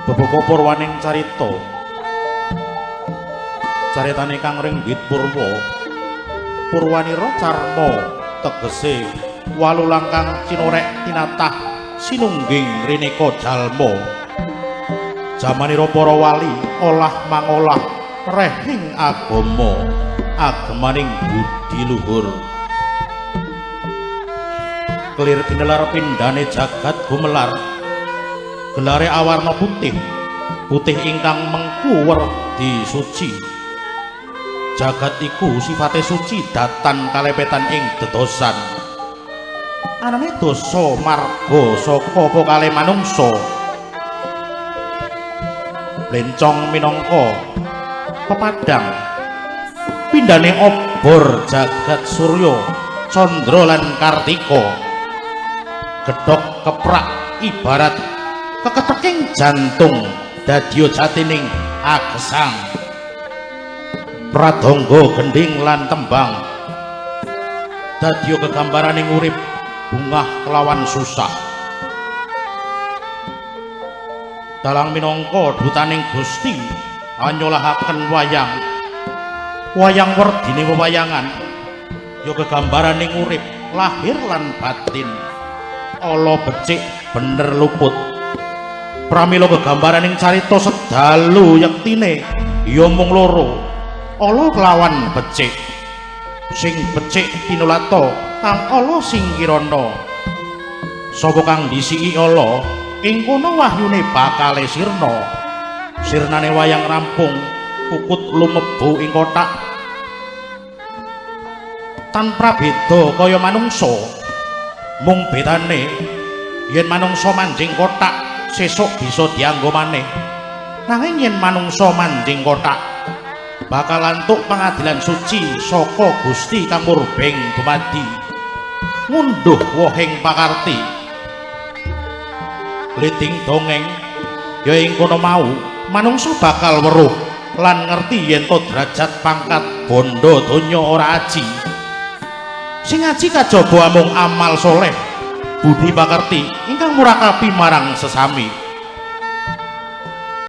Beboko purwaning carita caritane kang ringgit purwa purwanira carma tegese walu langkang cinorek tinatah sinungging rineka jalma jamanira para wali olah mangolah rehing agama agemaning budi luhur kelir ginelar pindhane jagat gumelar gelare awarna putih putih ingkang mengku werdi suci jagat iku sifate suci datan kalepetan ing dedosan anane dosa marga saka apa kalih manungsa lencong minangka pepadang pindhane obor jagat surya candra lan kartika gedhok keprak ibarat keketeking jantung dadya jatining agesang pradangga gending lan tembang dadya gegambaraning urip bungah kelawan susah dalang minangka dutaning Gusti anyolahaken wayang werdine wewayangan ya gegambaraning urip lahir lan batin ala becik bener luput pramila gegambaraning carita sedalu yektine ya mung loro ala kelawan becik sing becik pinulata kang ala sing kirana sapa kang disiki ala ing kono wahyune bakale sirna sirnane wayang rampung kukut lumebu ing kotak tanpa beda kaya manungsa mung bedane yen manungsa manjing kotak sesuk bisa dianggo maneh nanging yen manungsa manjing kotak bakal antuk pengadilan suci saka Gusti kang murbeng dumadi ngunduh wohing pakarti liting dongeng ya ing kono mau manungsa bakal weruh lan ngerti yen to derajat pangkat bondo donya ora aji sing aji kajaba amung amal soleh budi pakarti ingkang murakabi marang sesami